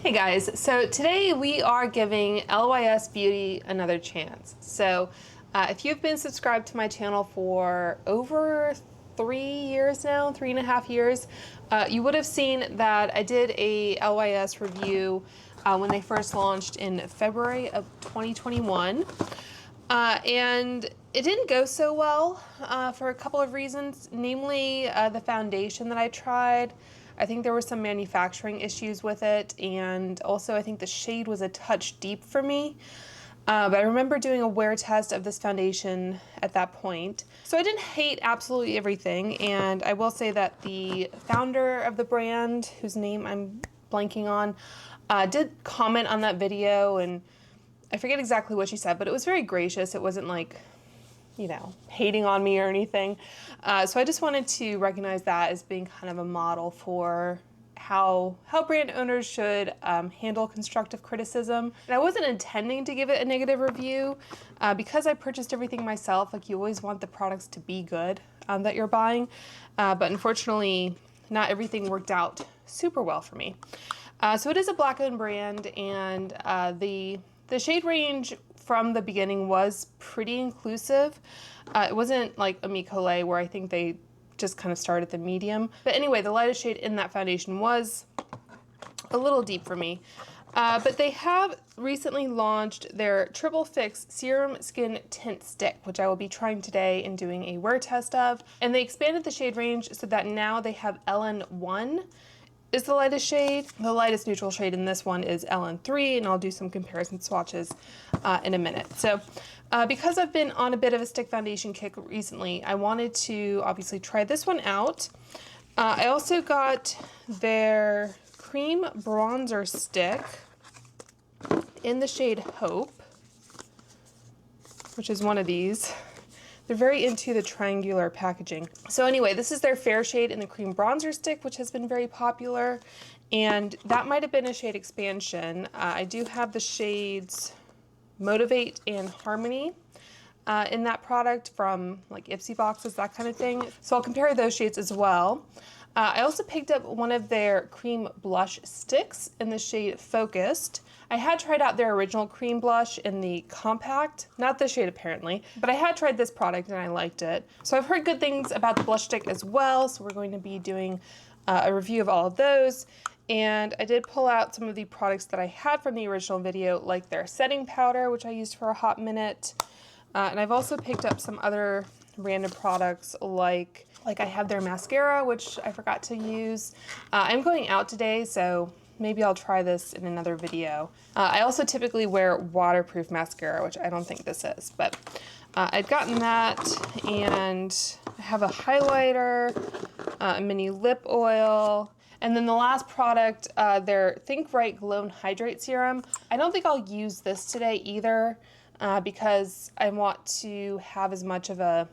Hey guys, so today we are giving LYS Beauty another chance. So if you've been subscribed to my channel for over 3 years now, 3.5 years, you would have seen that I did a LYS review when they first launched in February of 2021. And it didn't go so well for a couple of reasons, namely the foundation that I tried. I think there were some manufacturing issues with it, and also I think the shade was a touch deep for me. But I remember doing a wear test of this foundation at that point. So I didn't hate absolutely everything, and I will say that the founder of the brand, whose name I'm blanking on, did comment on that video, and I forget exactly what she said, but it was very gracious. It wasn't like, you know, hating on me or anything. So I just wanted to recognize that as being kind of a model for how brand owners should handle constructive criticism. And I wasn't intending to give it a negative review because I purchased everything myself. Like, you always want the products to be good that you're buying. But unfortunately, not everything worked out super well for me. So it is a Black-owned brand, and the shade range from the beginning was pretty inclusive. It wasn't like a Micole where I think they just kind of started at the medium. But anyway, the lightest shade in that foundation was a little deep for me. But they have recently launched their Triple Fix Serum Skin Tint Stick, which I will be trying today and doing a wear test of. And they expanded the shade range so that now they have LN1 is the lightest shade. The lightest neutral shade in this one is LN3, and I'll do some comparison swatches in a minute. So because I've been on a bit of a stick foundation kick recently, I wanted to obviously try this one out. I also got their cream bronzer stick in the shade Hope, which is one of these. They're very into the triangular packaging. So anyway, this is their fair shade in the cream bronzer stick, which has been very popular, and that might have been a shade expansion. I do have the shades Motivate and Harmony in that product from like Ipsy boxes, that kind of thing. So I'll compare those shades as well. I also picked up one of their cream blush sticks in the shade Focused. I had tried out their original cream blush in the compact, not this shade apparently, but I had tried this product and I liked it. So I've heard good things about the blush stick as well, so we're going to be doing a review of all of those. And I did pull out some of the products that I had from the original video, like their setting powder, which I used for a hot minute. And I've also picked up some other random products like I have their mascara, which I forgot to use. I'm going out today, so maybe I'll try this in another video. I also typically wear waterproof mascara, which I don't think this is, but I'd gotten that, and I have a highlighter, a mini lip oil, and then the last product, their Think Right Glow and Hydrate Serum. I don't think I'll use this today either, because I want to have as much of a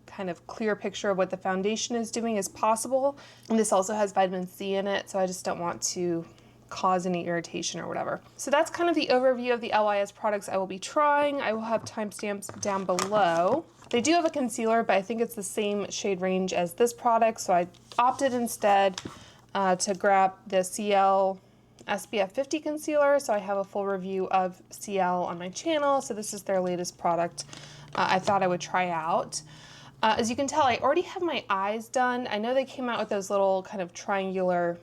kind of clear picture of what the foundation is doing as possible. And this also has vitamin C in it, so I just don't want to cause any irritation or whatever. So that's kind of the overview of the LYS products I will be trying. I will have timestamps down below. They do have a concealer, but I think it's the same shade range as this product, so I opted instead to grab the Ciele SPF 50 concealer. So I have a full review of Ciele on my channel, so this is their latest product I thought I would try out. As you can tell, I already have my eyes done. I know they came out with those little kind of triangular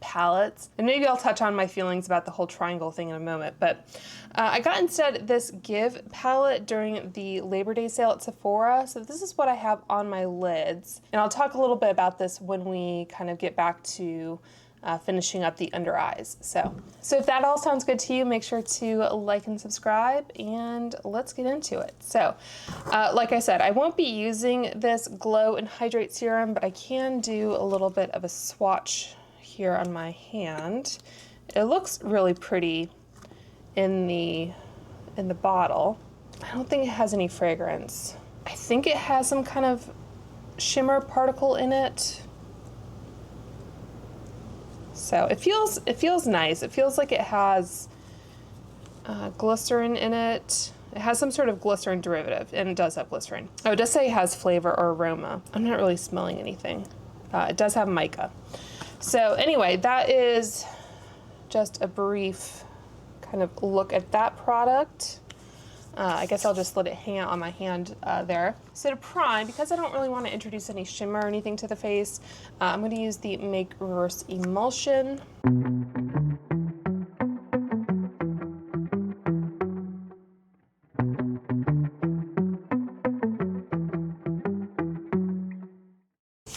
palettes, and maybe I'll touch on my feelings about the whole triangle thing in a moment, but I got instead this Give palette during the Labor Day sale at Sephora, so this is what I have on my lids, and I'll talk a little bit about this when we kind of get back to finishing up the under eyes. So if that all sounds good to you, make sure to like and subscribe, and let's get into it. So like I said, I won't be using this Glow and Hydrate Serum, but I can do a little bit of a swatch here on my hand. It looks really pretty in the bottle. I don't think it has any fragrance. I think it has some kind of shimmer particle in it. So it feels nice. It feels like it has glycerin in it. It has some sort of glycerin derivative, and it does have glycerin. Oh, it does say it has flavor or aroma. I'm not really smelling anything. It does have mica. So anyway, that is just a brief kind of look at that product. I guess I'll just let it hang out on my hand there. So to prime, because I don't really want to introduce any shimmer or anything to the face, I'm going to use the Make Reverse Emulsion.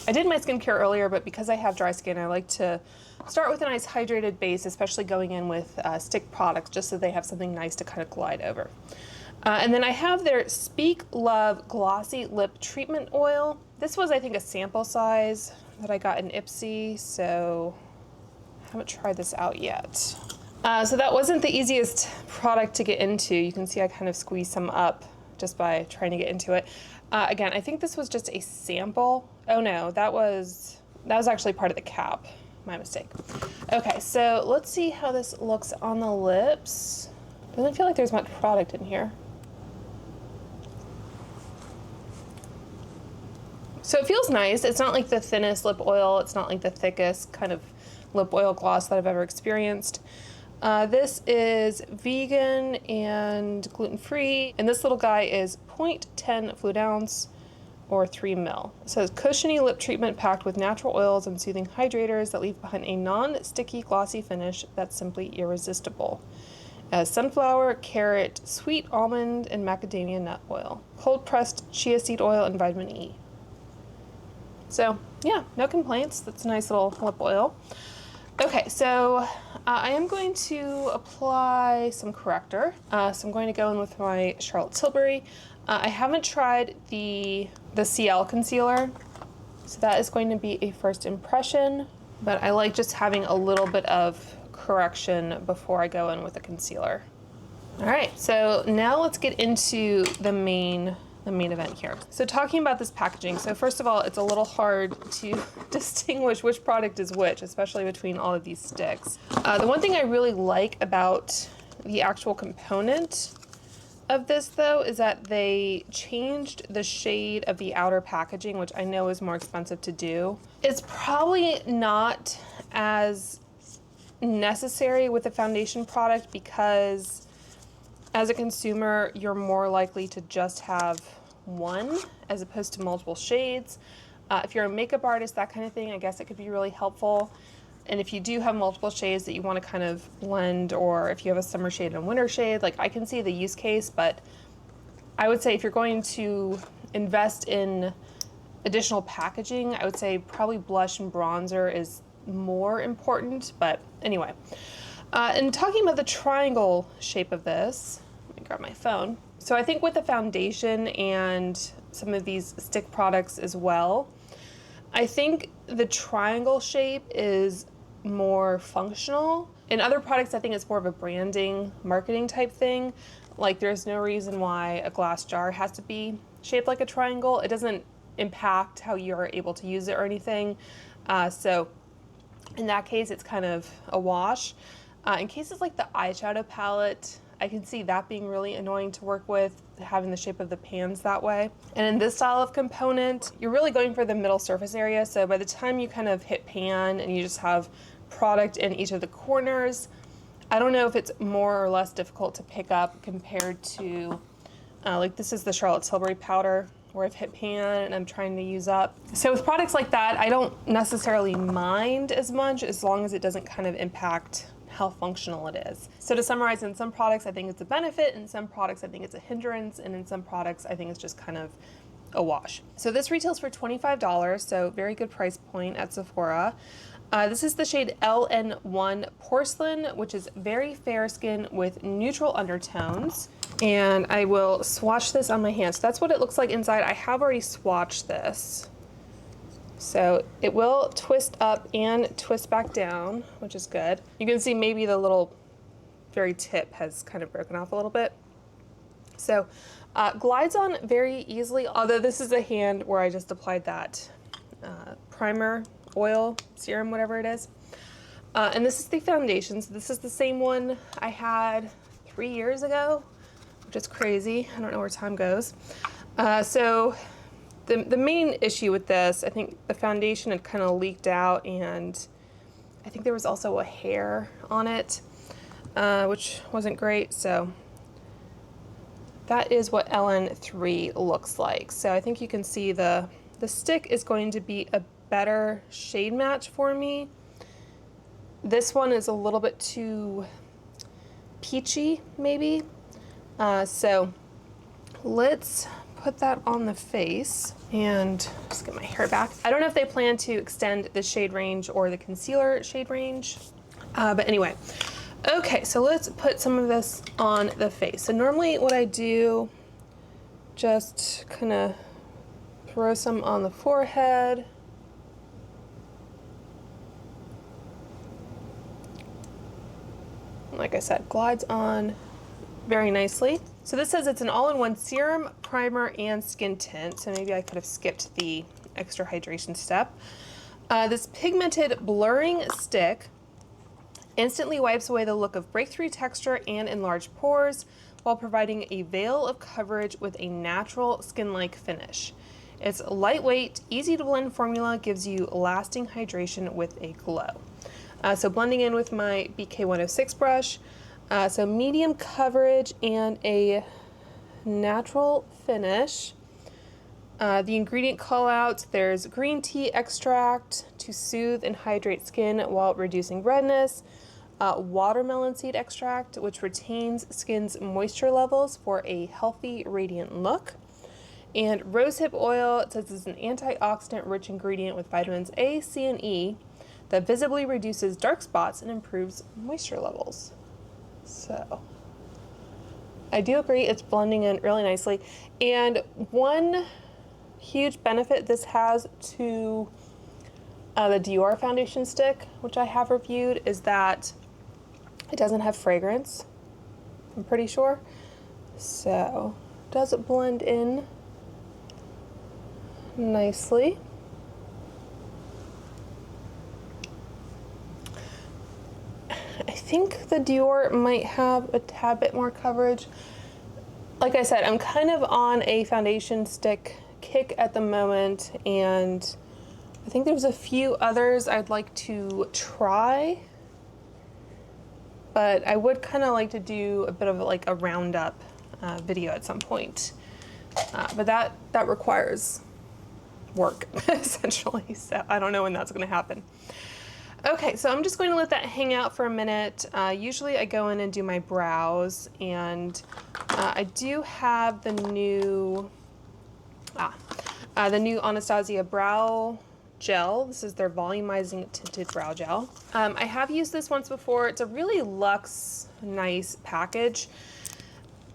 I did my skincare earlier, but because I have dry skin, I like to start with a nice hydrated base, especially going in with stick products, just so they have something nice to kind of glide over. And then I have their Speak Love Glossy Lip Treatment Oil. This was, I think, a sample size that I got in Ipsy, so I haven't tried this out yet. So that wasn't the easiest product to get into. You can see I kind of squeezed some up just by trying to get into it. Again, I think this was just a sample. Oh no, that was actually part of the cap. My mistake. Okay, so let's see how this looks on the lips. Doesn't feel like there's much product in here. So it feels nice. It's not like the thinnest lip oil. It's not like the thickest kind of lip oil gloss that I've ever experienced. This is vegan and gluten-free, and this little guy is 0.10 fluid ounce or 3 ml. It says cushiony lip treatment packed with natural oils and soothing hydrators that leave behind a non-sticky glossy finish that's simply irresistible. It has sunflower, carrot, sweet almond, and macadamia nut oil, cold pressed chia seed oil, and vitamin E. So yeah, no complaints. That's a nice little lip oil. Okay, so I am going to apply some corrector. So I'm going to go in with my Charlotte Tilbury. I haven't tried the Ciele Concealer, so that is going to be a first impression, but I like just having a little bit of correction before I go in with a concealer. All right, so now let's get into the main event here. So talking about this packaging, so first of all, it's a little hard to distinguish which product is which, especially between all of these sticks. The one thing I really like about the actual component of this though is that they changed the shade of the outer packaging, which I know is more expensive to do. It's probably not as necessary with a foundation product because as a consumer, you're more likely to just have one as opposed to multiple shades. If you're a makeup artist, that kind of thing, I guess it could be really helpful. And if you do have multiple shades that you want to kind of blend, or if you have a summer shade and a winter shade, like I can see the use case, but I would say if you're going to invest in additional packaging, I would say probably blush and bronzer is more important, but anyway. And talking about the triangle shape of this, let me grab my phone. So I think with the foundation and some of these stick products as well, I think the triangle shape is more functional. In other products, I think it's more of a branding, marketing type thing. Like there's no reason why a glass jar has to be shaped like a triangle. It doesn't impact how you're able to use it or anything. So in that case, it's kind of a wash. In cases like the eyeshadow palette, I can see that being really annoying to work with, having the shape of the pans that way. And in this style of component, you're really going for the middle surface area. So by the time you kind of hit pan and you just have product in each of the corners, I don't know if it's more or less difficult to pick up compared to, like this is the Charlotte Tilbury powder where I've hit pan and I'm trying to use up. So with products like that, I don't necessarily mind as much as long as it doesn't kind of impact how functional it is. So to summarize, in some products I think it's a benefit, in some products I think it's a hindrance, and in some products I think it's just kind of a wash. So this retails for $25, so very good price point at Sephora. This is the shade LN1 Porcelain, which is very fair skin with neutral undertones. And I will swatch this on my hand. So that's what it looks like inside. I have already swatched this. So it will twist up and twist back down, which is good. You can see maybe the little very tip has kind of broken off a little bit. So glides on very easily, although this is a hand where I just applied that primer, oil, serum, whatever it is. And this is the foundation. So this is the same one I had 3 years ago, which is crazy. I don't know where time goes. So the main issue with this, I think the foundation had kind of leaked out and I I think there was also a hair on it, which wasn't great. So that is what LN3 looks like. So I think you can see the stick is going to be a better shade match for me. This one is a little bit too peachy, maybe. So let's put that on the face and just get my hair back. I don't know if they plan to extend the shade range or the concealer shade range, but anyway. Okay, so let's put some of this on the face. So normally what I do, just kind of throw some on the forehead. Like I said, glides on very nicely. So this says it's an all-in-one serum, primer, and skin tint. So maybe I could have skipped the extra hydration step. This pigmented blurring stick instantly wipes away the look of breakthrough texture and enlarged pores while providing a veil of coverage with a natural skin-like finish. Its lightweight, easy to blend formula gives you lasting hydration with a glow. So blending in with my BK106 brush, so medium coverage and a natural finish. The ingredient call-outs, there's green tea extract to soothe and hydrate skin while reducing redness, watermelon seed extract, which retains skin's moisture levels for a healthy, radiant look, and rosehip oil. It says it's an antioxidant-rich ingredient with vitamins A, C, and E that visibly reduces dark spots and improves moisture levels. So I do agree it's blending in really nicely. And one huge benefit this has to the Dior Foundation Stick, which I have reviewed, is that it doesn't have fragrance, I'm pretty sure. So does it blend in nicely? I think the Dior might have a tad bit more coverage. Like I said, I'm kind of on a foundation stick kick at the moment, and I think there's a few others I'd like to try, but I would kind of like to do a bit of like a roundup video at some point. But that requires work, essentially, so I don't know when that's going to happen. Okay, so I'm just going to let that hang out for a minute. Usually I go in and do my brows, and I do have the new Anastasia Brow Gel. This is their Volumizing Tinted Brow Gel. I have used this once before. It's a really luxe, nice package.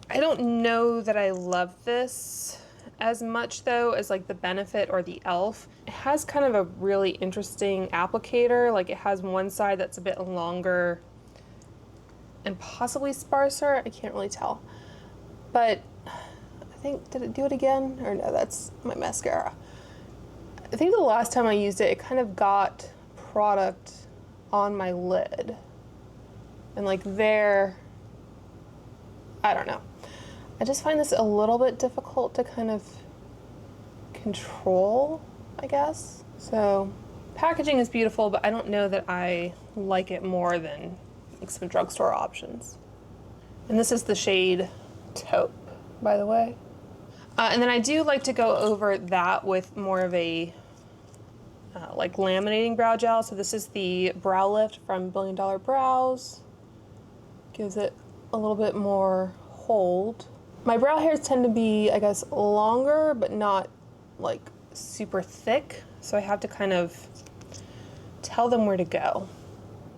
I don't know that I love this as much though as like the Benefit or the e.l.f. It has kind of a really interesting applicator. Like it has one side that's a bit longer and possibly sparser. I can't really tell. But I think, did it do it again? Or no, that's my mascara. I think the last time I used it, it kind of got product on my lid. And like there, I don't know. I just find this a little bit difficult to kind of control, I guess. So packaging is beautiful, but I don't know that I like it more than like some drugstore options. And this is the shade Taupe, by the way. And then I do like to go over that with more of a like laminating brow gel. So this is the Brow Lift from Billion Dollar Brows. Gives it a little bit more hold. My brow hairs tend to be, I guess, longer, but not like super thick. So I have to kind of tell them where to go.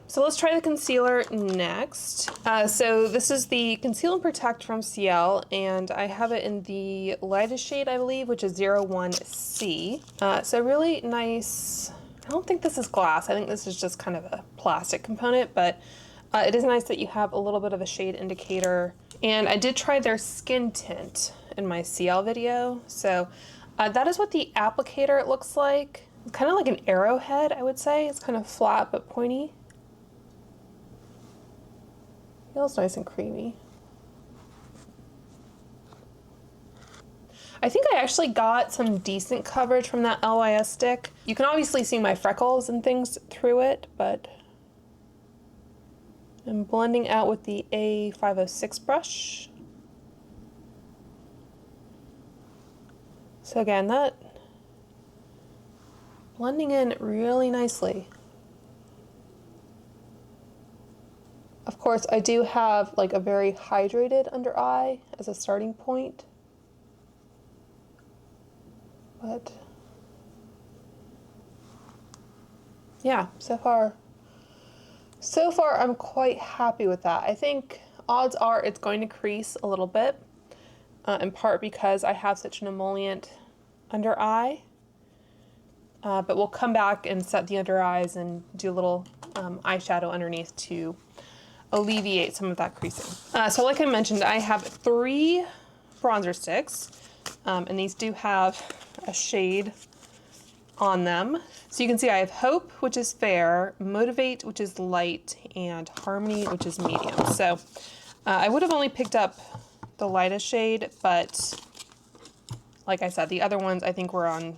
So let's try the concealer next. So this is the Conceal and Protect from Ciele, and I have it in the lightest shade, I believe, which is 01C. So really nice. I don't think this is glass. I think this is just kind of a plastic component, but it is nice that you have a little bit of a shade indicator. And I did try their skin tint in my Ciele video. So that is what the applicator looks like. Kind of like an arrowhead, I would say. It's kind of flat but pointy. Feels nice and creamy. I think I actually got some decent coverage from that LYS stick. You can obviously see my freckles and things through it, but I'm blending out with the A506 brush. So again, that blending in really nicely. Of course, I do have like a very hydrated under eye as a starting point. But yeah, so far I'm quite happy with that. I think odds are it's going to crease a little bit, in part because I have such an emollient under eye. But we'll come back and set the under eyes and do a little eyeshadow underneath to alleviate some of that creasing. So like I mentioned, I have 3 bronzer sticks, and these do have a shade on them. So you can see I have Hope, which is fair, Motivate, which is light, and Harmony, which is medium. So I would have only picked up the lightest shade, but like I said, the other ones I think were on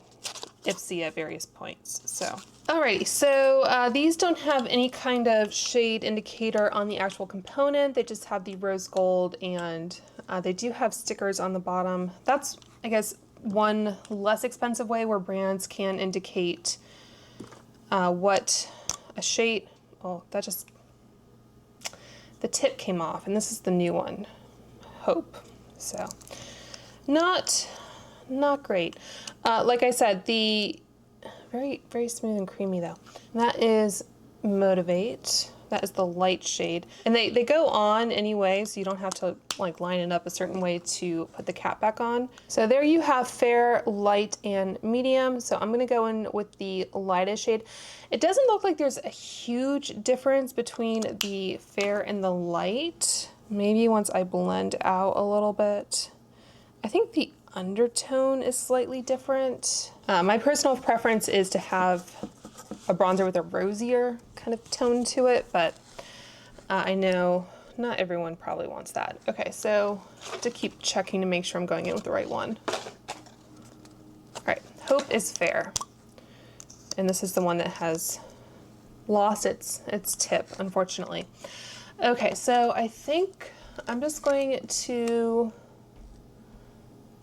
Ipsy at various points. So alrighty, so these don't have any kind of shade indicator on the actual component. They just have the rose gold, and they do have stickers on the bottom. That's, I guess, one less expensive way where brands can indicate what a shade. Oh, that just, the tip came off, and this is the new one, Hope. So not great. Like I said, the very smooth and creamy though. And that is Motivate. That is the light shade. And they go on anyway, so you don't have to like line it up a certain way to put the cap back on. So there you have fair, light, and medium. So I'm gonna go in with the lightest shade. It doesn't look like there's a huge difference between the fair and the light. Maybe once I blend out a little bit. I think the undertone is slightly different. My personal preference is to have a bronzer with a rosier kind of tone to it, but I know not everyone probably wants that. Okay, so to keep checking to make sure I'm going in with the right one. All right, Hope is fair. And this is the one that has lost its tip, unfortunately. Okay, so I think I'm just going to,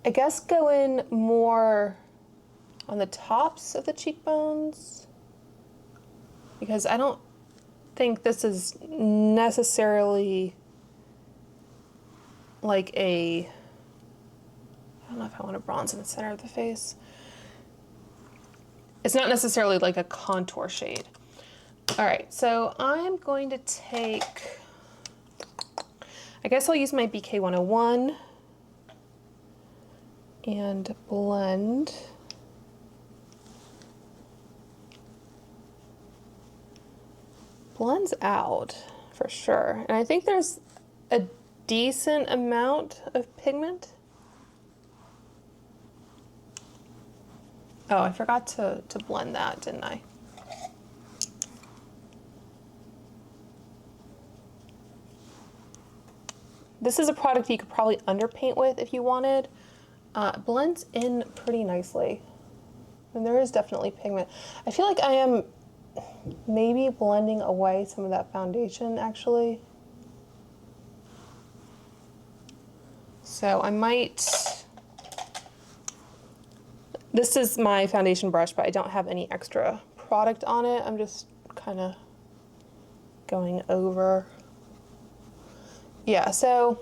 I guess, go in more on the tops of the cheekbones, because I don't think this is necessarily like I don't know if I want to bronze in the center of the face. It's not necessarily like a contour shade. All right, so I'm going to take, I guess I'll use my BK 101 and blend. Blends out for sure. And I think there's a decent amount of pigment. Oh, I forgot to blend that, didn't I? This is a product you could probably underpaint with if you wanted. It blends in pretty nicely. And there is definitely pigment. I feel like I am maybe blending away some of that foundation actually. So I might, this is my foundation brush, but I don't have any extra product on it. I'm just kind of going over. Yeah, so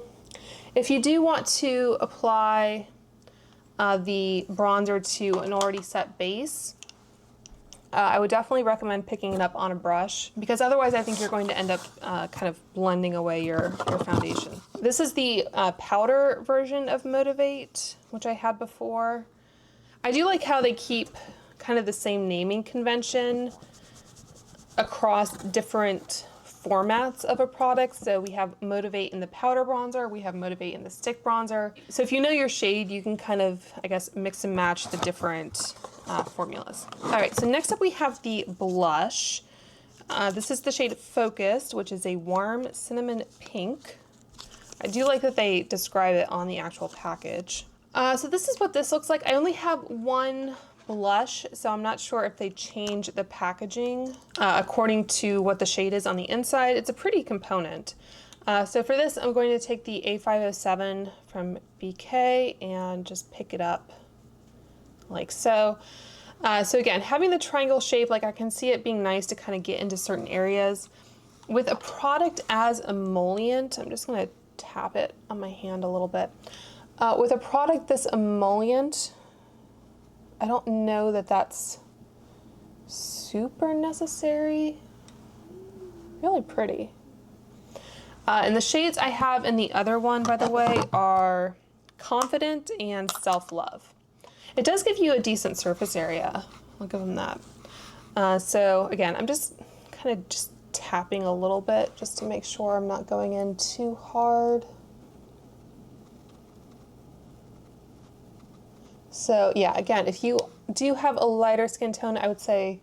if you do want to apply the bronzer to an already set base, I would definitely recommend picking it up on a brush, because otherwise I think you're going to end up kind of blending away your foundation. This is the powder version of Motivate, which I had before. I do like how they keep kind of the same naming convention across different formats of a product. So we have Motivate in the powder bronzer, we have Motivate in the stick bronzer. So if you know your shade, you can kind of, I guess, mix and match the different formulas. All right, so next up we have the blush. This is the shade Focused, which is a warm cinnamon pink. I do like that they describe it on the actual package. So this is what this looks like. I only have one blush, so I'm not sure if they change the packaging according to what the shade is on the inside. It's a pretty component. So for this, I'm going to take the A507 from BK and just pick it up like so. So again, having the triangle shape, like I can see it being nice to kind of get into certain areas. With a product as emollient, I'm just going to tap it on my hand a little bit. With a product this emollient, I don't know that that's super necessary. Really pretty. And the shades I have in the other one, by the way, are Confident and Self-Love. It does give you a decent surface area. I'll give them that. So again, I'm just kind of just tapping a little bit just to make sure I'm not going in too hard. So yeah, again, if you do have a lighter skin tone, I would say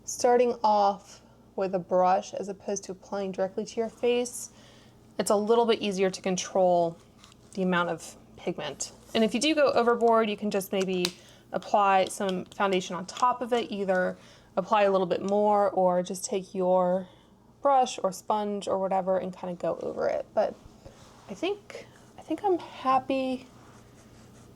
starting off with a brush as opposed to applying directly to your face, it's a little bit easier to control the amount of pigment. And if you do go overboard, you can just maybe apply some foundation on top of it, either apply a little bit more or just take your brush or sponge or whatever and kind of go over it. But I think I'm happy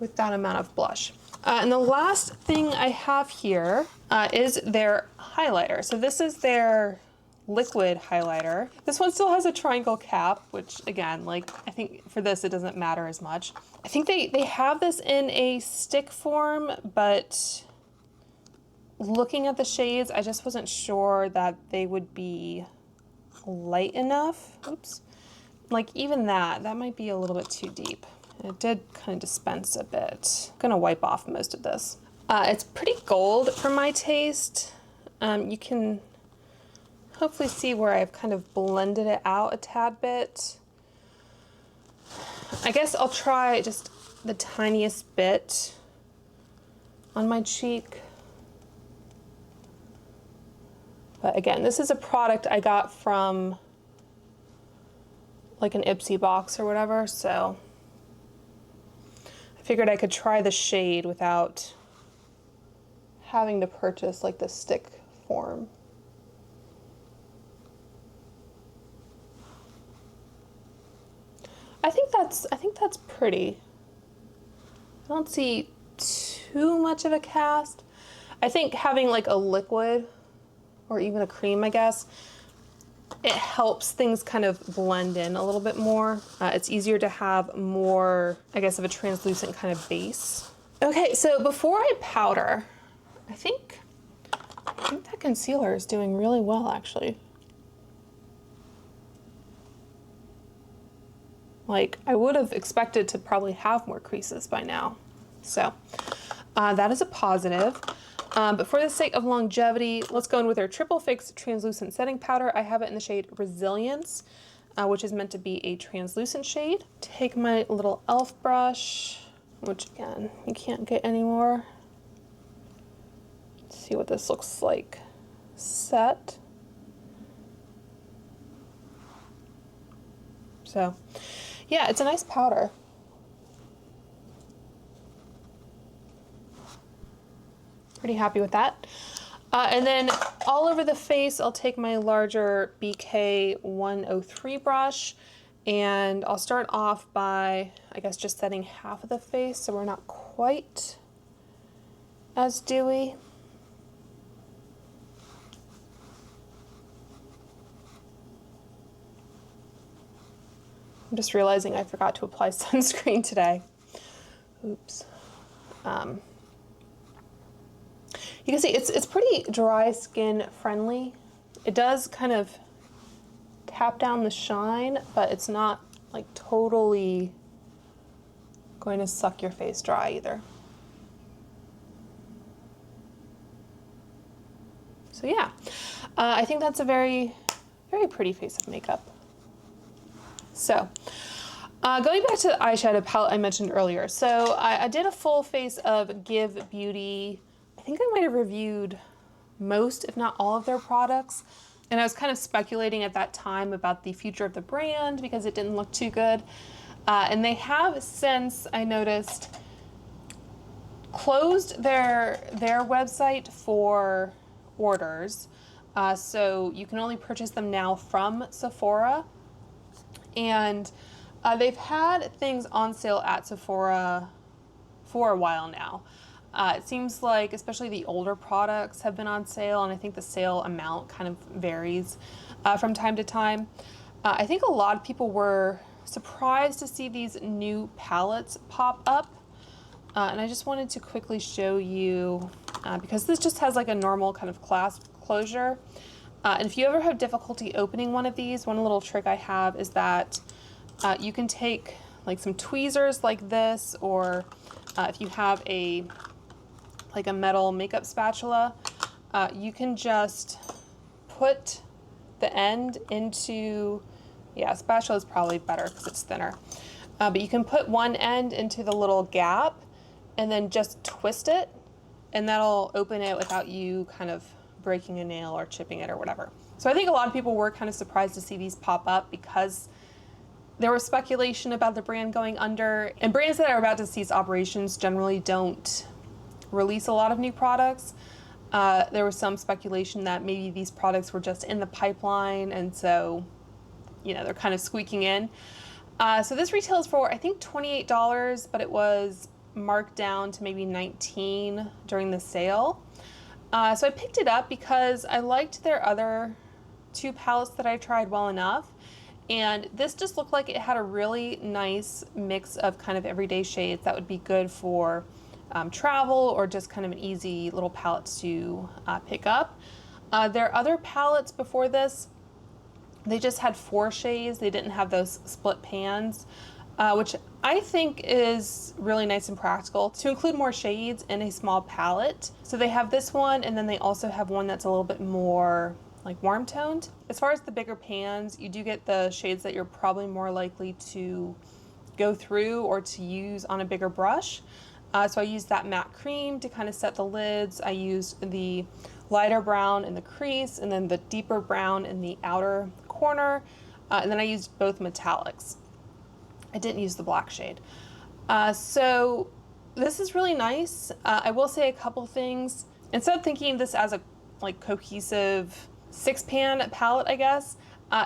with that amount of blush. And the last thing I have here is their highlighter. So this is their liquid highlighter. This one still has a triangle cap, which again, like I think for this, it doesn't matter as much. I think they have this in a stick form, but looking at the shades, I just wasn't sure that they would be light enough. Oops. Like even that might be a little bit too deep. It did kind of dispense a bit. I'm gonna wipe off most of this. It's pretty gold for my taste. You can hopefully see where I've kind of blended it out a tad bit. I guess I'll try just the tiniest bit on my cheek. But again, this is a product I got from like an Ipsy box or whatever, so I figured I could try the shade without having to purchase like the stick form. I think that's pretty. I don't see too much of a cast. I think having like a liquid or even a cream, I guess, it helps things kind of blend in a little bit more. It's easier to have more, I guess, of a translucent kind of base. Okay, so before I powder, I think that concealer is doing really well, actually. Like, I would have expected to probably have more creases by now. So that is a positive. But for the sake of longevity, let's go in with our Triple Fix Translucent Setting Powder. I have it in the shade Resilience, which is meant to be a translucent shade. Take my little e.l.f. brush, which again, you can't get anymore. Let's see what this looks like. Set. So, yeah, it's a nice powder. Pretty happy with that. And then all over the face, I'll take my larger BK 103 brush and I'll start off by, I guess, just setting half of the face so we're not quite as dewy. I'm just realizing I forgot to apply sunscreen today. Oops. You can see it's pretty dry skin friendly. It does kind of tap down the shine, but it's not like totally going to suck your face dry either. So yeah, I think that's a very, very pretty face of makeup. So going back to the eyeshadow palette I mentioned earlier. So I did a full face of Give Beauty. I think I might have reviewed most, if not all, of their products. And I was kind of speculating at that time about the future of the brand because it didn't look too good. And they have since, I noticed, closed their website for orders, so you can only purchase them now from Sephora. And they've had things on sale at Sephora for a while now. It seems like especially the older products have been on sale, and I think the sale amount kind of varies from time to time. I think a lot of people were surprised to see these new palettes pop up. And I just wanted to quickly show you, because this just has like a normal kind of clasp closure. And if you ever have difficulty opening one of these, one little trick I have is that you can take like some tweezers like this, or if you have a metal makeup spatula, you can just put the end into, yeah, spatula is probably better because it's thinner. But you can put one end into the little gap and then just twist it, and that'll open it without you kind of breaking a nail or chipping it or whatever. So I think a lot of people were kind of surprised to see these pop up because there was speculation about the brand going under, and brands that are about to cease operations generally don't release a lot of new products. There was some speculation that maybe these products were just in the pipeline, and so, you know, they're kind of squeaking in. So this retails for, I think, $28, but it was marked down to maybe $19 during the sale. So I picked it up because I liked their other two palettes that I tried well enough, and this just looked like it had a really nice mix of kind of everyday shades that would be good for travel, or just kind of an easy little palette to pick up. Their other palettes before this, they just had 4 shades. They didn't have those split pans, which I think is really nice and practical to include more shades in a small palette. So they have this one, and then they also have one that's a little bit more like warm toned. As far as the bigger pans, you do get the shades that you're probably more likely to go through or to use on a bigger brush. So I used that matte cream to kind of set the lids. I used the lighter brown in the crease, and then the deeper brown in the outer corner. And then I used both metallics. I didn't use the black shade. So this is really nice. I will say a couple things. Instead of thinking this as a like cohesive 6-pan palette, I guess,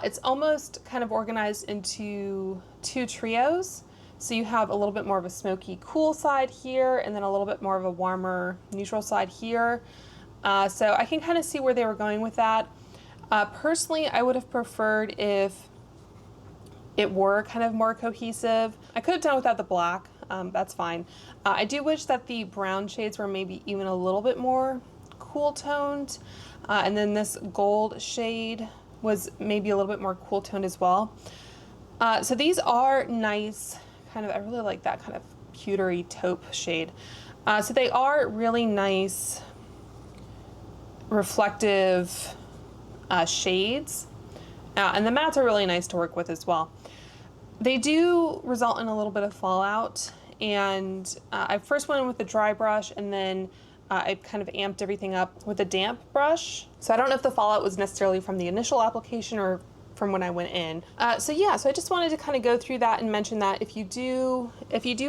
it's almost kind of organized into 2 trios. So you have a little bit more of a smoky cool side here, and then a little bit more of a warmer neutral side here. So I can kind of see where they were going with that. Personally, I would have preferred if it were kind of more cohesive. I could have done without the black, that's fine. I do wish that the brown shades were maybe even a little bit more cool toned. And then this gold shade was maybe a little bit more cool toned as well. So these are nice, kind of, I really like that kind of pewtery taupe shade. So they are really nice, reflective shades. And the mattes are really nice to work with as well. They do result in a little bit of fallout, and I first went in with the dry brush, and then I kind of amped everything up with a damp brush. So I don't know if the fallout was necessarily from the initial application or from when I went in. So yeah, so I just wanted to kind of go through that and mention that if you do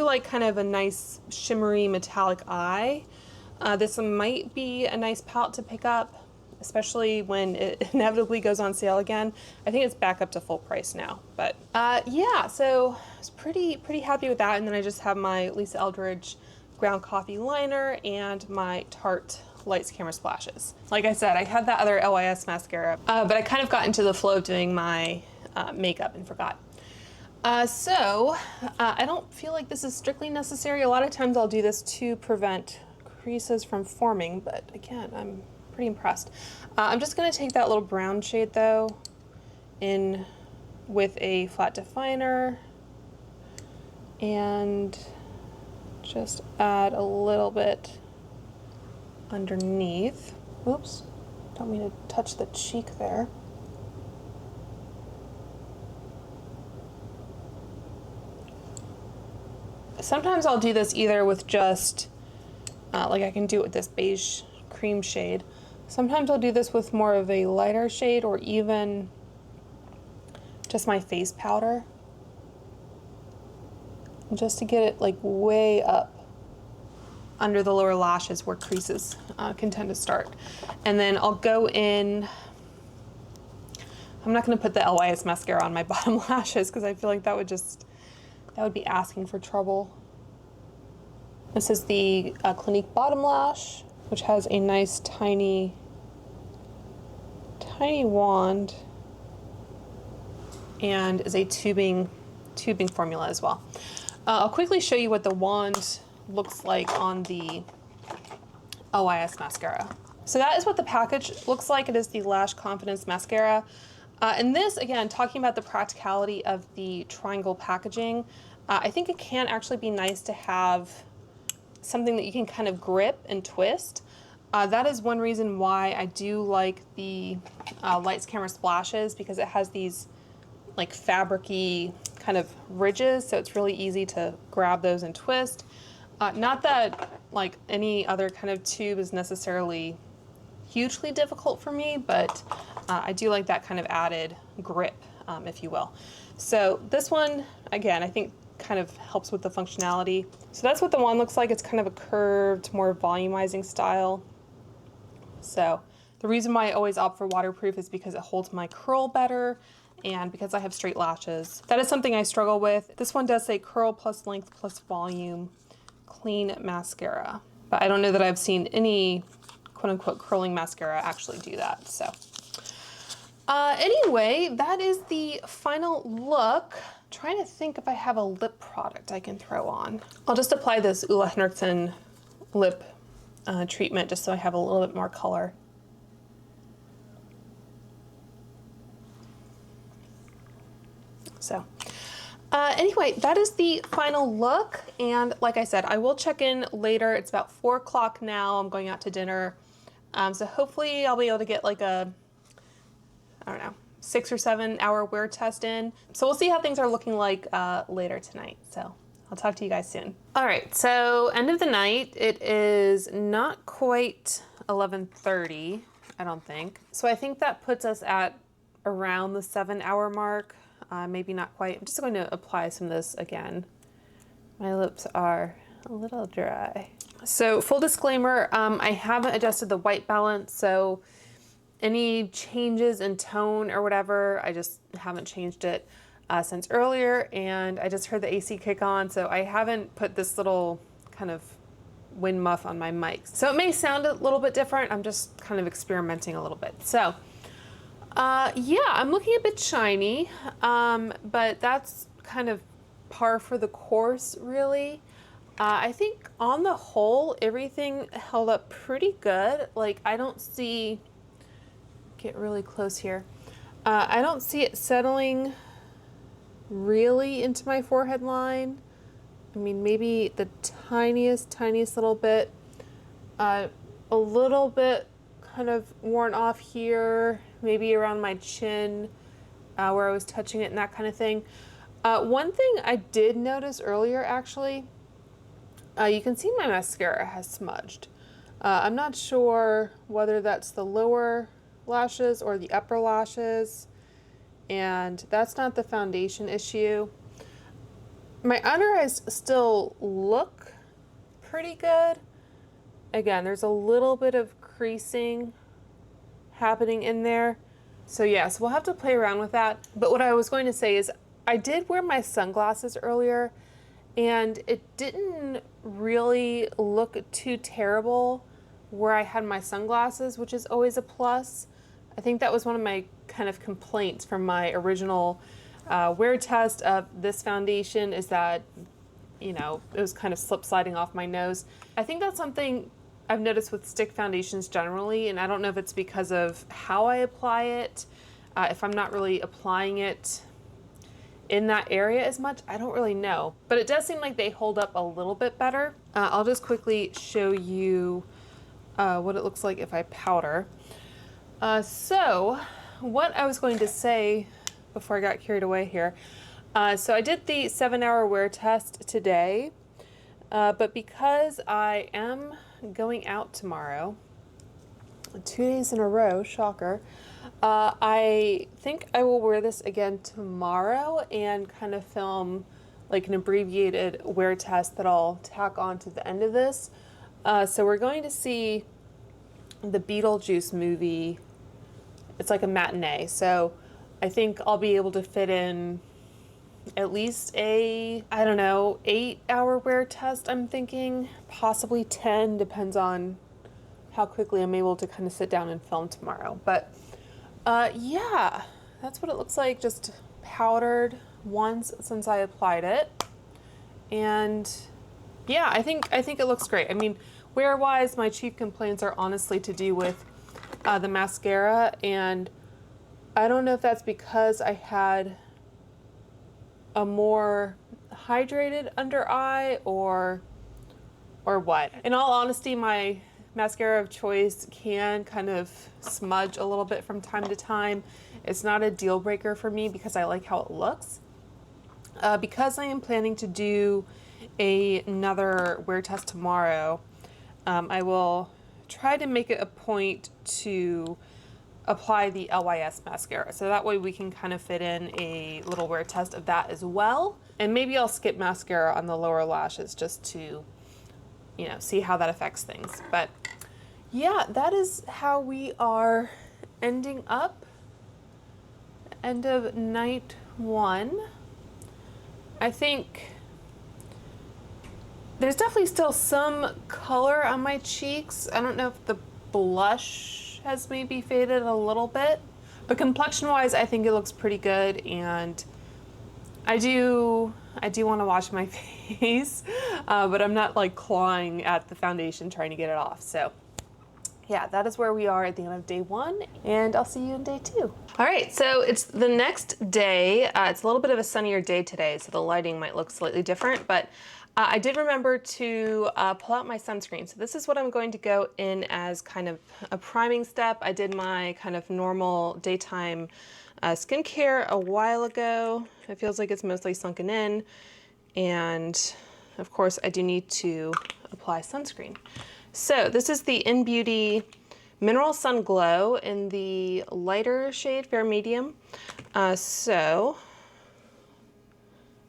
like kind of a nice shimmery metallic eye, this might be a nice palette to pick up, especially when it inevitably goes on sale again. I think it's back up to full price now, but yeah, so I was pretty happy with that. And then I just have my Lisa Eldridge ground coffee liner and my Tarte Lights Camera Splashes. Like I said, I had that other LYS mascara, but I kind of got into the flow of doing my makeup and forgot. So I don't feel like this is strictly necessary. A lot of times I'll do this to prevent creases from forming, but again, I'm pretty impressed. I'm just gonna take that little brown shade though in with a flat definer and just add a little bit underneath. Oops, don't mean to touch the cheek there. Sometimes I'll do this either with just, like I can do it with this beige cream shade. Sometimes I'll do this with more of a lighter shade, or even just my face powder, just to get it like way up. under the lower lashes where creases can tend to start. And then I'll go in, I'm not gonna put the LYS mascara on my bottom lashes because I feel like that would be asking for trouble. This is the Clinique Bottom Lash, which has a nice tiny wand and is a tubing formula as well. I'll quickly show you what the wand looks like on the LYS mascara. So that is what the package looks like. It is the Lash Confidence Mascara. And this, again, talking about the practicality of the triangle packaging, I think it can actually be nice to have something that you can kind of grip and twist. That is one reason why I do like the Lights Camera Splashes, because it has these like fabric-y kind of ridges, so it's really easy to grab those and twist. Not that like any other kind of tube is necessarily hugely difficult for me, but I do like that kind of added grip, if you will. So this one, again, I think kind of helps with the functionality. So that's what the wand looks like. It's kind of a curved, more volumizing style. So the reason why I always opt for waterproof is because it holds my curl better and because I have straight lashes. That is something I struggle with. This one does say curl plus length plus volume clean mascara, but I don't know that I've seen any quote unquote curling mascara actually do that. So anyway, that is the final look. I'm trying to think if I have a lip product I can throw on. I'll just apply this Ulla Henriksen lip treatment just so I have a little bit more color. So anyway, that is the final look. And like I said, I will check in later. It's about 4 o'clock now. I'm going out to dinner. So hopefully I'll be able to get like a, I don't know, 6 or 7 hour wear test in. So we'll see how things are looking like later tonight. So I'll talk to you guys soon. All right, so end of the night. It is not quite 11:30, I don't think. So I think that puts us at around the 7 hour mark. Maybe not quite. I'm just going to apply some of this again. My lips are a little dry. So full disclaimer, I haven't adjusted the white balance, so any changes in tone or whatever, I just haven't changed it since earlier, and I just heard the AC kick on, so I haven't put this little kind of wind muff on my mic. So it may sound a little bit different. I'm just kind of experimenting a little bit. So yeah, I'm looking a bit shiny, but that's kind of par for the course, really. I think on the whole, everything held up pretty good. Like, I don't see, get really close here. I don't see it settling really into my forehead line. I mean, maybe the tiniest little bit, a little bit kind of worn off here, maybe around my chin, where I was touching it and that kind of thing. One thing I did notice earlier, actually, you can see my mascara has smudged. I'm not sure whether that's the lower lashes or the upper lashes, and that's not the foundation issue. My under eyes still look pretty good. Again, there's a little bit of creasing happening in there. So yeah, so we'll have to play around with that. But what I was going to say is I did wear my sunglasses earlier, and it didn't really look too terrible where I had my sunglasses, which is always a plus. I think that was one of my kind of complaints from my original wear test of this foundation, is that, you know, it was kind of slip sliding off my nose. I think that's something I've noticed with stick foundations generally, and I don't know if it's because of how I apply it, if I'm not really applying it in that area as much, I don't really know. But it does seem like they hold up a little bit better. I'll just quickly show you what it looks like if I powder. So what I was going to say before I got carried away here. So I did the 7 hour wear test today, but because I am going out tomorrow, 2 days in a row, shocker, I think I will wear this again tomorrow and kind of film like an abbreviated wear test that I'll tack on to the end of this. So we're going to see the Beetlejuice movie. It's like a matinee, so I think I'll be able to fit in at least a, I don't know, 8-hour wear test, I'm thinking. Possibly 10, depends on how quickly I'm able to kind of sit down and film tomorrow. But yeah, that's what it looks like, just powdered once since I applied it. And yeah, I think it looks great. I mean, wear-wise, my chief complaints are honestly to do with the mascara, and I don't know if that's because I had a more hydrated under eye or what. In all honesty, my mascara of choice can kind of smudge a little bit from time to time. It's not a deal breaker for me because I like how it looks. Because I am planning to do another wear test tomorrow, I will try to make it a point to apply the LYS mascara. So that way we can kind of fit in a little wear test of that as well. And maybe I'll skip mascara on the lower lashes just to, you know, see how that affects things. But yeah, that is how we are ending up. End of night 1. I think there's definitely still some color on my cheeks. I don't know if the blush has maybe faded a little bit, but complexion wise, I think it looks pretty good. And I do want to wash my face, but I'm not like clawing at the foundation trying to get it off. So yeah, that is where we are at the end of day 1, and I'll see you in day 2. All right, so it's the next day. It's a little bit of a sunnier day today, so the lighting might look slightly different, but I did remember to pull out my sunscreen. So this is what I'm going to go in as kind of a priming step. I did my kind of normal daytime skincare a while ago. It feels like it's mostly sunken in, and of course I do need to apply sunscreen. So this is the In Beauty Mineral Sun Glow in the lighter shade, Fair Medium. So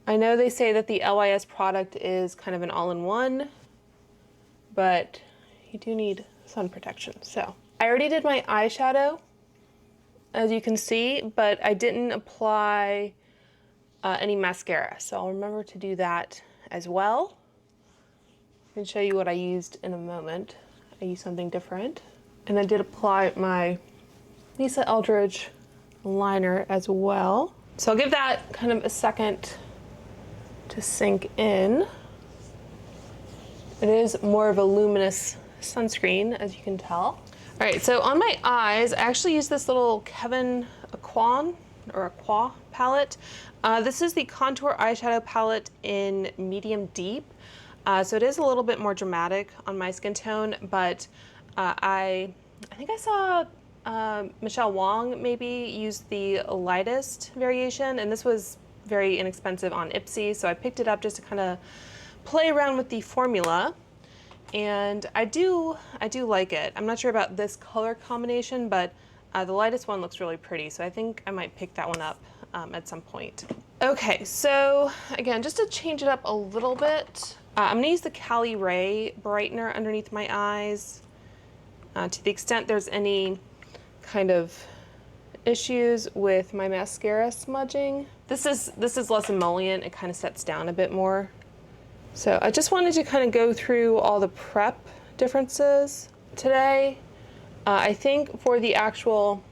I know they say that the LYS product is kind of an all-in-one, but you do need sun protection. So I already did my eyeshadow, as you can see, but I didn't apply any mascara. So I'll remember to do that as well. I can show you what I used in a moment. I used something different. And I did apply my Lisa Eldridge liner as well. So I'll give that kind of a second to sink in. It is more of a luminous sunscreen, as you can tell. All right, so on my eyes, I actually used this little Kevin Aquan palette. This is the contour eyeshadow palette in medium deep. So it is a little bit more dramatic on my skin tone, but I think I saw Michelle Wong maybe use the lightest variation, and this was very inexpensive on Ipsy, so I picked it up just to kind of play around with the formula, and I do like it. I'm not sure about this color combination, but the lightest one looks really pretty, so I think I might pick that one up at some point. Okay, so again, just to change it up a little bit, I'm gonna use the Cali Ray brightener underneath my eyes. To the extent there's any kind of issues with my mascara smudging. This is less emollient, it kind of sets down a bit more. So I just wanted to kind of go through all the prep differences today. I think for the actual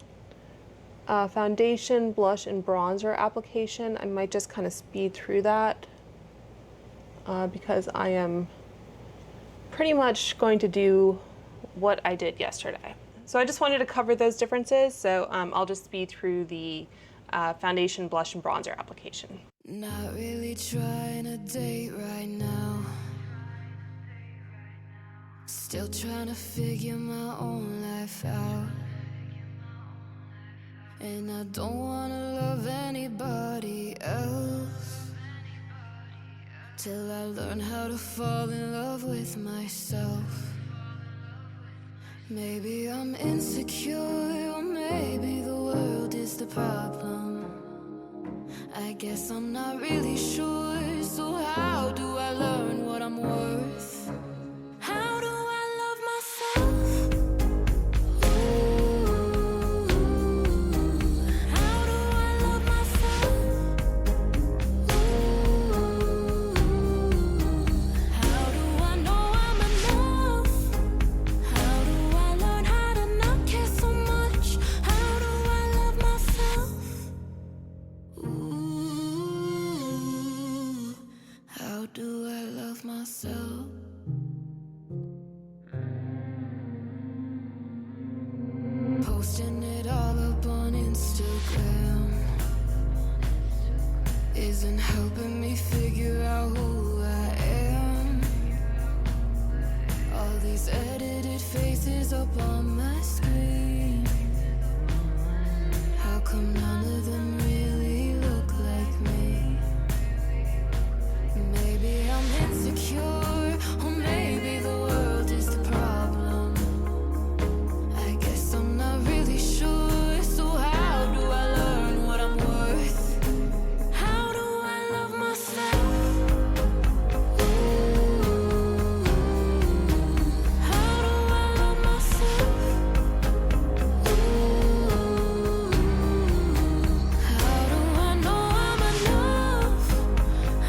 foundation, blush, and bronzer application, I might just kind of speed through that because I am pretty much going to do what I did yesterday. So I just wanted to cover those differences, so I'll just speed through the foundation, blush, and bronzer application. Not really trying to date right now. Still trying to figure my own life out. And I don't wanna love anybody else till I learn how to fall in love with myself. Maybe I'm insecure, or maybe the world is the problem. I guess I'm not really sure, so how do I learn what I'm worth? How do I isn't helping me figure out who I am. All these edited faces up on my screen. How come none of them really look like me? Maybe I'm insecure, or maybe the world is the problem. I guess I'm not really sure, so how do I learn what I'm worth? How do I love myself? Ooh, how do I love myself? Ooh, how do I know I'm enough?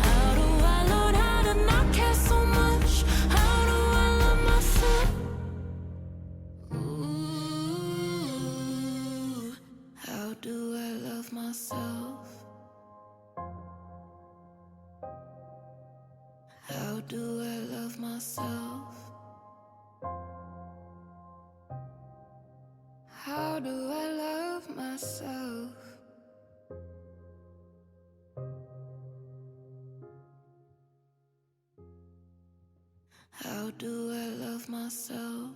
How do I learn how to not care so much? How do I love myself? Ooh, how do I love myself? How do I love myself? How do I love myself? How do I love myself?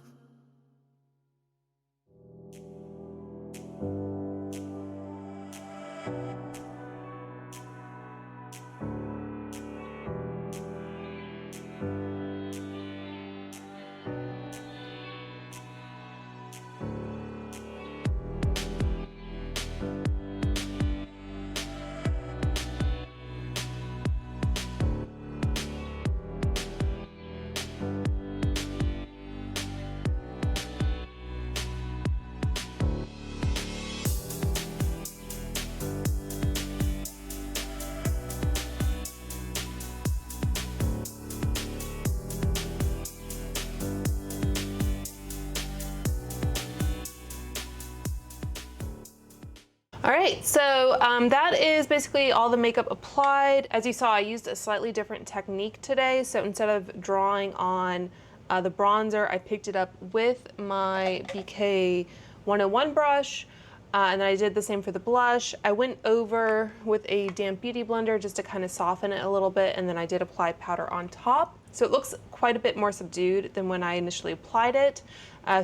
All right, so that is basically all the makeup applied. As you saw, I used a slightly different technique today. So instead of drawing on the bronzer, I picked it up with my BK 101 brush, and then I did the same for the blush. I went over with a damp beauty blender just to kind of soften it a little bit, and then I did apply powder on top. So it looks quite a bit more subdued than when I initially applied it.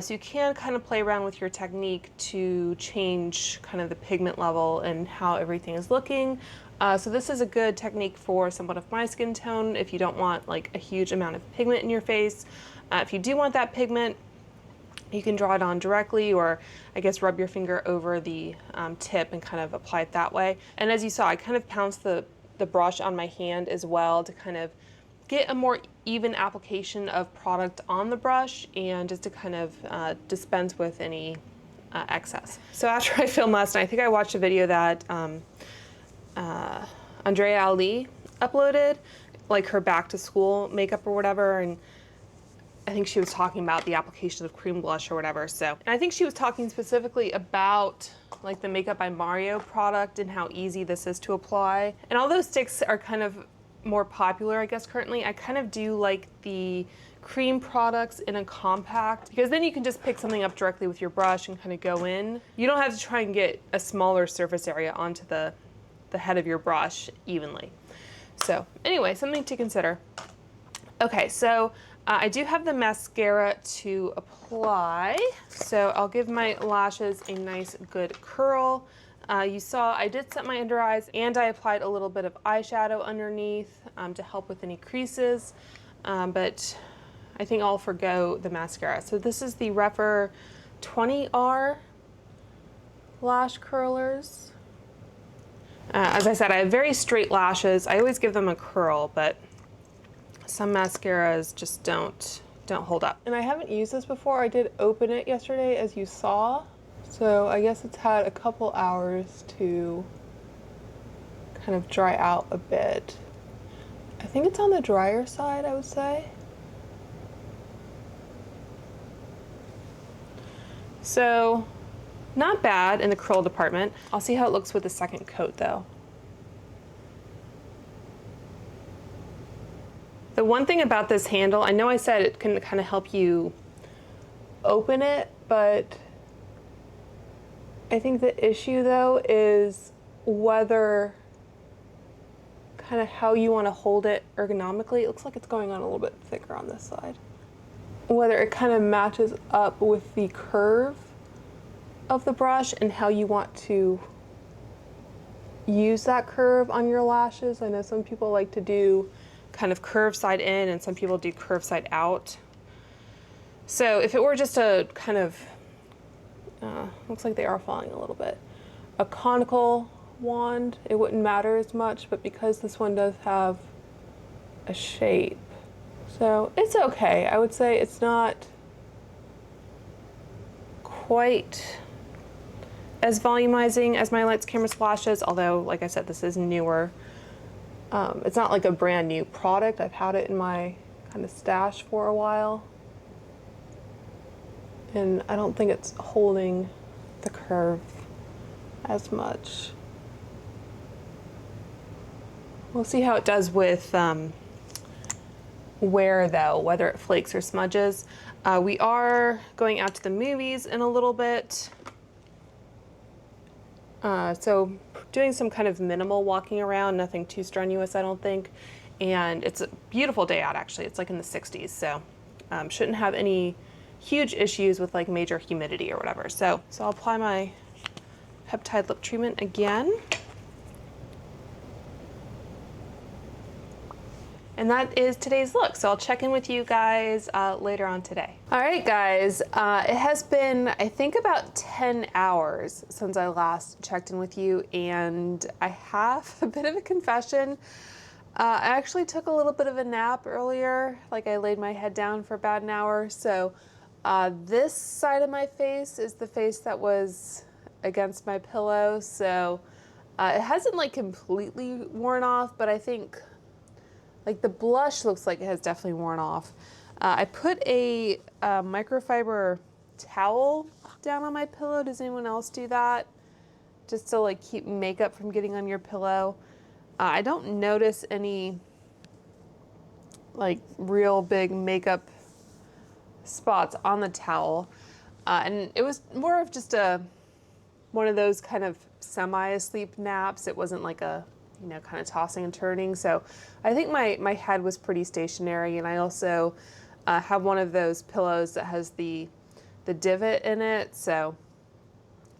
So you can kind of play around with your technique to change kind of the pigment level and how everything is looking. So this is a good technique for someone of my skin tone if you don't want like a huge amount of pigment in your face. If you do want that pigment, you can draw it on directly, or I guess rub your finger over the tip and kind of apply it that way. And as you saw, I kind of pounced the brush on my hand as well to kind of get a more even application of product on the brush and just to kind of dispense with any excess. So after I filmed last night, I think I watched a video that Andrea Ali uploaded, like her back to school makeup or whatever, and I think she was talking about the application of cream blush or whatever. So, and I think she was talking specifically about like the Makeup by Mario product and how easy this is to apply. And although sticks are kind of more popular, I guess, currently, I kind of do like the cream products in a compact, because then you can just pick something up directly with your brush and kind of go in. You don't have to try and get a smaller surface area onto the head of your brush evenly. So anyway, something to consider. Okay, so I do have the mascara to apply, so I'll give my lashes a nice good curl. You saw I did set my under eyes and I applied a little bit of eyeshadow underneath to help with any creases, but I think I'll forgo the mascara. So this is the Rephr 20R lash curlers. As I said, I have very straight lashes. I always give them a curl, but some mascaras just don't hold up. And I haven't used this before. I did open it yesterday, as you saw. So I guess it's had a couple hours to kind of dry out a bit. I think it's on the drier side, I would say. So not bad in the curl department. I'll see how it looks with the second coat though. The one thing about this handle, I know I said it can kind of help you open it, but I think the issue though is whether kind of how you want to hold it ergonomically. It looks like it's going on a little bit thicker on this side. Whether it kind of matches up with the curve of the brush and how you want to use that curve on your lashes. I know some people like to do kind of curve side in and some people do curve side out. So if it were just a kind of, looks like they are falling a little bit, a conical wand, it wouldn't matter as much, but because this one does have a shape, so it's okay. I would say it's not quite as volumizing as my Lights Camera Splashes, although, like I said, this is newer. It's not like a brand new product. I've had it in my kind of stash for a while. And I don't think it's holding the curve as much. We'll see how it does with wear though, whether it flakes or smudges. We are going out to the movies in a little bit. So doing some kind of minimal walking around, nothing too strenuous, I don't think. And it's a beautiful day out, actually. It's like in the 60s, so shouldn't have any huge issues with like major humidity or whatever. So I'll apply my peptide lip treatment again. And that is today's look. So I'll check in with you guys later on today. All right, guys, it has been, I think, about 10 hours since I last checked in with you, and I have a bit of a confession. I actually took a little bit of a nap earlier, like I laid my head down for about an hour. So this side of my face is the face that was against my pillow. So it hasn't like completely worn off, but I think like the blush looks like it has definitely worn off. I put a microfiber towel down on my pillow. Does anyone else do that? Just to like keep makeup from getting on your pillow. I don't notice any like real big makeup spots on the towel. And it was more of just one of those kind of semi-asleep naps. It wasn't like a, you know, kind of tossing and turning. So I think my head was pretty stationary, and I also have one of those pillows that has the divot in it, so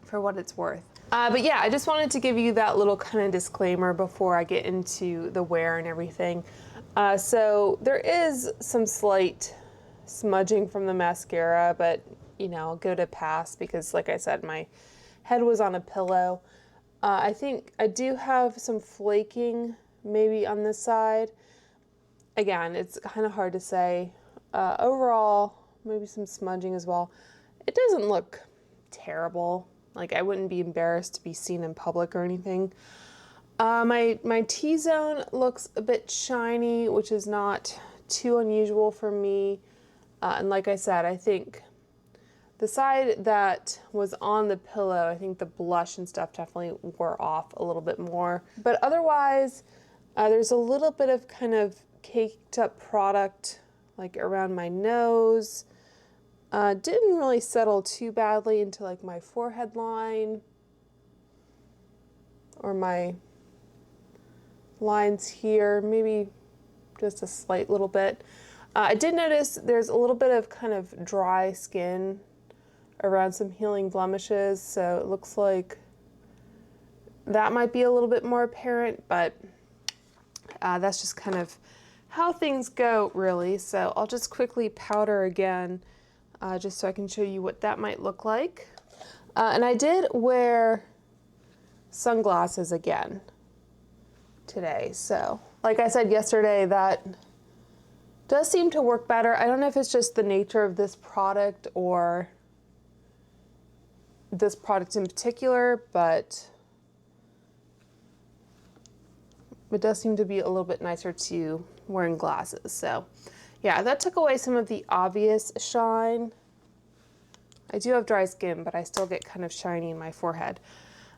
for what it's worth. But yeah, I just wanted to give you that little kind of disclaimer before I get into the wear and everything. So there is some slight smudging from the mascara, but you know, I'll go to pass because like I said, my head was on a pillow. I think I do have some flaking maybe on this side. Again, it's kind of hard to say. Overall, maybe some smudging as well. It doesn't look terrible. Like I wouldn't be embarrassed to be seen in public or anything. My T-zone looks a bit shiny, which is not too unusual for me. And like I said, I think the side that was on the pillow, I think the blush and stuff definitely wore off a little bit more. But otherwise, there's a little bit of kind of caked up product like around my nose. Didn't really settle too badly into like my forehead line or my lines here, maybe just a slight little bit. I did notice there's a little bit of kind of dry skin around some healing blemishes, so it looks like that might be a little bit more apparent, but that's just kind of how things go, really. So I'll just quickly powder again, just so I can show you what that might look like. And I did wear sunglasses again today, so like I said yesterday, that does seem to work better. I don't know if it's just the nature of this product or this product in particular, but it does seem to be a little bit nicer to wearing glasses. So yeah, that took away some of the obvious shine. I do have dry skin, but I still get kind of shiny in my forehead,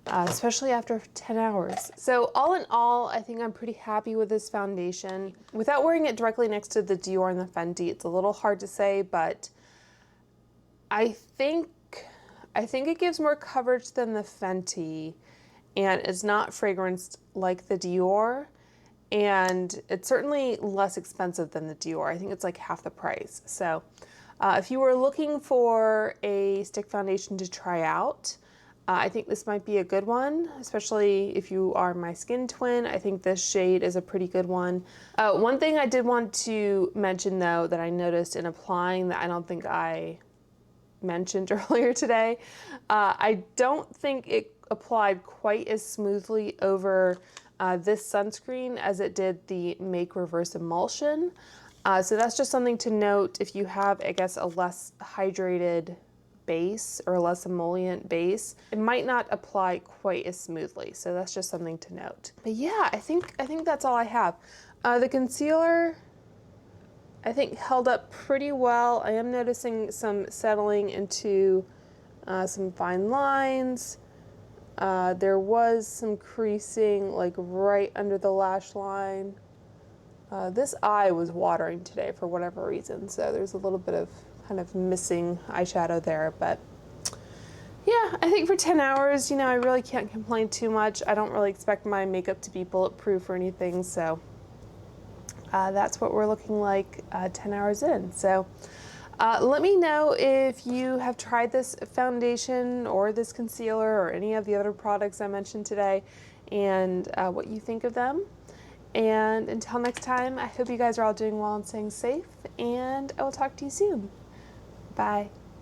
especially after 10 hours. So all in all, I think I'm pretty happy with this foundation. Without wearing it directly next to the Dior and the Fenty, it's a little hard to say, but I think it gives more coverage than the Fenty, and it's not fragranced like the Dior. and it's certainly less expensive than the Dior. I think it's like half the price. So if you were looking for a stick foundation to try out, I think this might be a good one, especially if you are my skin twin. I think this shade is a pretty good one. One thing I did want to mention though that I noticed in applying that I don't think I mentioned earlier today, I don't think it applied quite as smoothly over this sunscreen as it did the Make Reverse Emulsion. So that's just something to note if you have, I guess, a less hydrated base or a less emollient base. It might not apply quite as smoothly, so that's just something to note. But yeah, I think that's all I have. The concealer, I think, held up pretty well. I am noticing some settling into some fine lines. There was some creasing like right under the lash line. This eye was watering today for whatever reason, so there's a little bit of kind of missing eyeshadow there, but yeah, I think for 10 hours, you know, I really can't complain too much. I don't really expect my makeup to be bulletproof or anything, so that's what we're looking like 10 hours in. So let me know if you have tried this foundation or this concealer or any of the other products I mentioned today, and what you think of them. And until next time, I hope you guys are all doing well and staying safe, and I will talk to you soon. Bye.